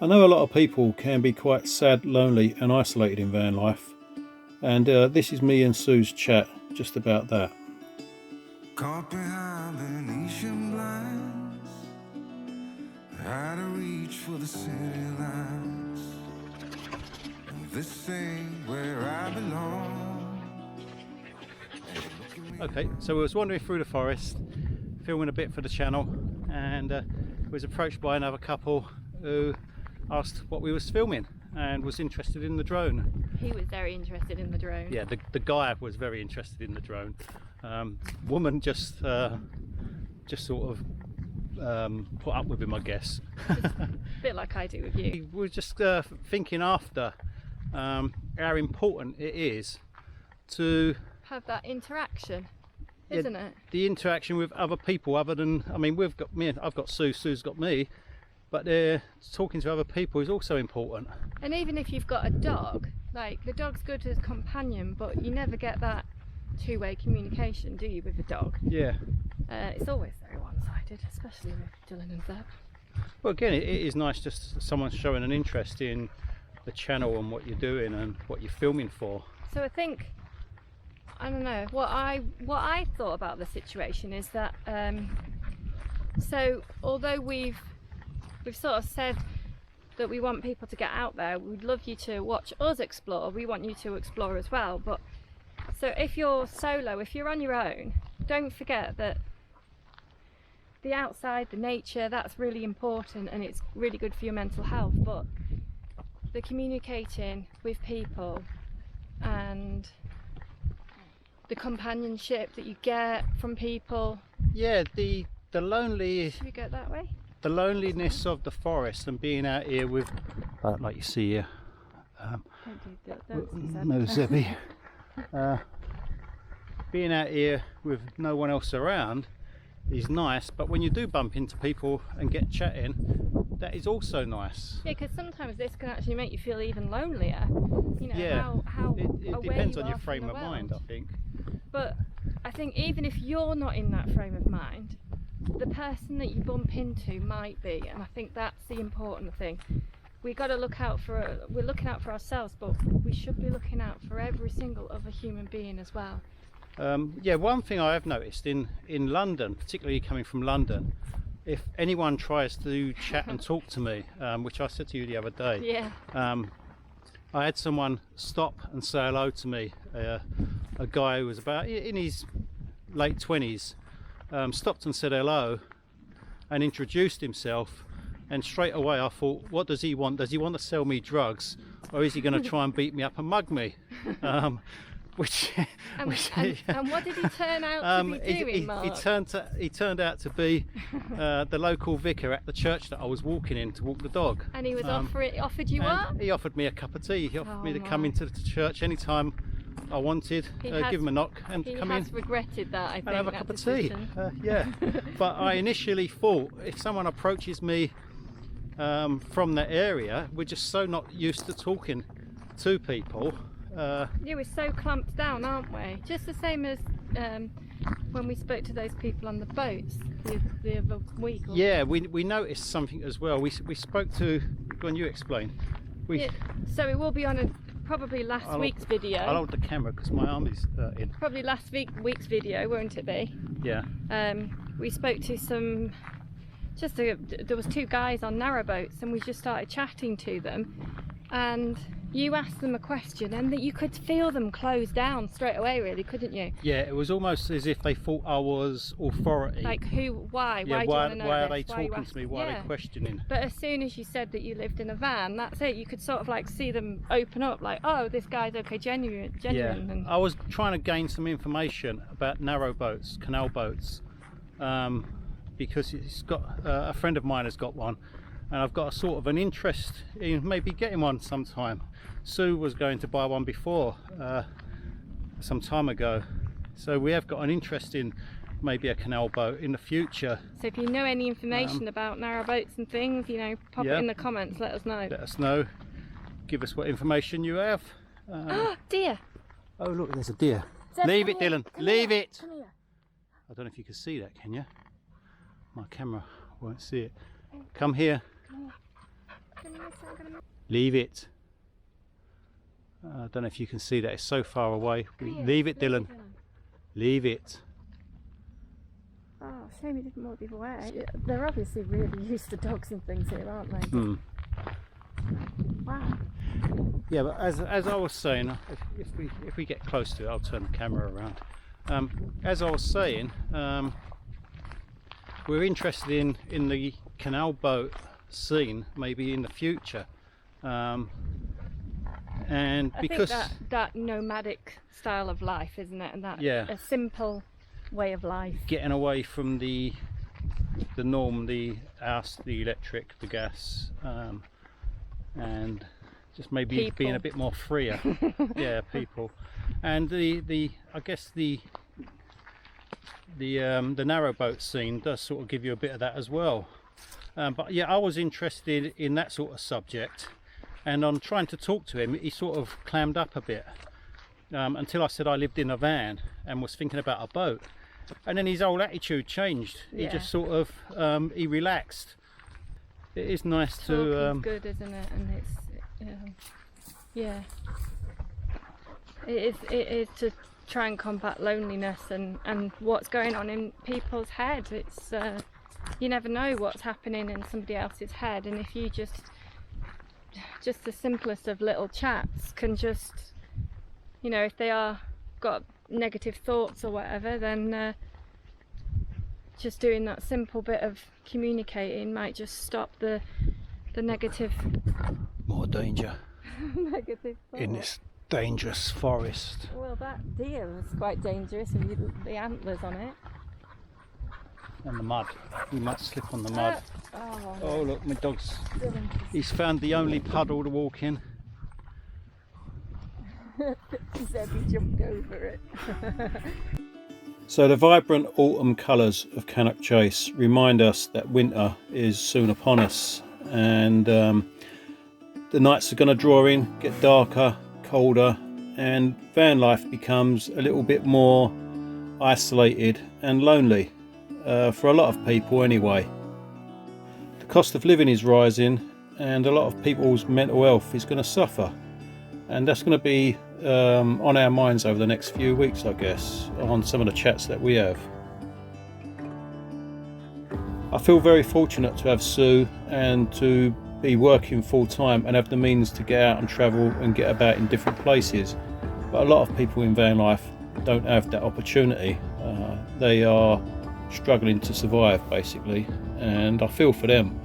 I know a lot of people can be quite sad, lonely and isolated in van life, and this is me and Sue's chat just about that. Caught behind Venetian blinds, had to reach for the city lights. This ain't where I belong. Okay, so we was wandering through the forest, filming a bit for the channel, and was approached by another couple who asked what we was filming and was interested in the drone. He was very interested in the drone. Yeah, the guy was very interested in the drone. Woman just sort of put up with him, I guess. A bit like I do with you. We were just thinking after how important it is to Have that interaction, isn't it? the interaction with other people other than, I mean, we've got me, I've got Sue, Sue's got me, but talking to other people is also important. And even if you've got a dog, like the dog's good as companion, but you never get that two-way communication, do you, with a dog? Yeah. It's always very one-sided, especially with Dylan and Zeb. Well, again, it is nice just someone showing an interest in the channel and what you're doing and what you're filming for. So I think, I don't know, what I thought about the situation is that so although we've sort of said that we want people to get out there, we'd love you to watch us explore, we want you to explore as well. But so if you're solo, if you're on your own, don't forget that the outside, the nature, that's really important and it's really good for your mental health. But the communicating with people and the companionship that you get from people. Yeah, the lonely. Should we go that way? The loneliness of the forest and being out here with, like you see here, no Zebby. Being out here with no one else around is nice, but when you do bump into people and get chatting, that is also nice. Yeah, because sometimes this can actually make you feel even lonelier. You know, Yeah, how it away depends you on are your from frame the of mind, world. I think. But I think even if you're not in that frame of mind, the person that you bump into might be, and I think that's the important thing. We got to look out for, we're looking out for ourselves, but we should be looking out for every single other human being as well. Yeah, one thing I have noticed in London, particularly coming from London, if anyone tries to chat and talk to me, which I said to you the other day, Yeah. I had someone stop and say hello to me, a guy who was about in his late 20s, stopped and said hello and introduced himself, and straight away I thought, what does he want? Does he want to sell me drugs, or is he going to try and beat me up and mug me? And what did he turn out to be doing, Mark? He turned out to be the local vicar at the church that I was walking in to walk the dog. And he was offered you what? He offered me a cup of tea. He offered me to my. come into the church anytime I wanted, give him a knock and come in. He has regretted that, I think. And have a cup of tea. Yeah. But I initially thought, if someone approaches me from that area, we're just so not used to talking to people. Yeah, we're so clamped down, aren't we? Just the same as when we spoke to those people on the boats the other week. Yeah, we noticed something as well. We spoke to, go on, you explain. Yeah, so it will be on probably last week's video. I'll hold the camera because my arm is in. Probably last week's video, won't it be? Yeah. We spoke to some, there was two guys on narrowboats, and we just started chatting to them, and you asked them a question and that you could feel them close down straight away, really, couldn't you? Yeah, it was almost as if they thought I was authority. Like who, why? Yeah, why do you want to know why are this? they Why talking to me? Why are they questioning? But as soon as you said that you lived in a van, that's it. You could sort of like see them open up, like, oh, this guy's okay, genuine. Yeah, And I was trying to gain some information about narrow boats, canal boats, because it's got a friend of mine has got one, and I've got a sort of an interest in maybe getting one sometime. Sue was going to buy one before, some time ago, so we have got an interest in maybe a canal boat in the future. So if you know any information about narrowboats and things, you know, pop it in the comments, let us know. Let us know, give us what information you have. Oh, dear. Oh look, there's a deer. Zeb, Leave it, here. Dylan, Come leave here. it. Come here. I don't know if you can see that, can you? My camera won't see it. Come here. Come here, Leave it. I don't know if you can see that, it's so far away. Leave it, Dylan. Leave it. Oh, shame he didn't walk the other way. They're obviously really used to dogs and things here, aren't they? Hmm. Wow. Yeah, but as I was saying, if we get close to it, I'll turn the camera around. As I was saying, we're interested in the canal boat scene maybe in the future, and because I think that nomadic style of life, isn't it, and that yeah, a simple way of life, getting away from the norm, the house, the electric, the gas, and just maybe people. being a bit more freer. Yeah, people, and the I guess the narrowboat scene does sort of give you a bit of that as well. But yeah, I was interested in that sort of subject, and on trying to talk to him, he sort of clammed up a bit, until I said I lived in a van and was thinking about a boat, and then his whole attitude changed. He just sort of he relaxed. It is nice to good, isn't it? And it's yeah, it is to try and combat loneliness and what's going on in people's head. It's you never know what's happening in somebody else's head, and if you just the simplest of little chats can just, you know, if they are got negative thoughts or whatever, then just doing that simple bit of communicating might just stop the negative more danger negative thoughts. in this dangerous forest. Well, that deer was quite dangerous with the antlers on it. And the mud. We might slip on the mud. Oh look, my dog's... He's found the only puddle to walk in. He said he jumped over it. So the vibrant autumn colours of Cannock Chase remind us that winter is soon upon us, and the nights are going to draw in, get darker, colder, and van life becomes a little bit more isolated and lonely, for a lot of people anyway. The cost of living is rising, and a lot of people's mental health is going to suffer, and that's going to be on our minds over the next few weeks, I guess, on some of the chats that we have. I feel very fortunate to have Sue and to be working full time and have the means to get out and travel and get about in different places, but a lot of people in van life don't have that opportunity. They are struggling to survive basically, and I feel for them.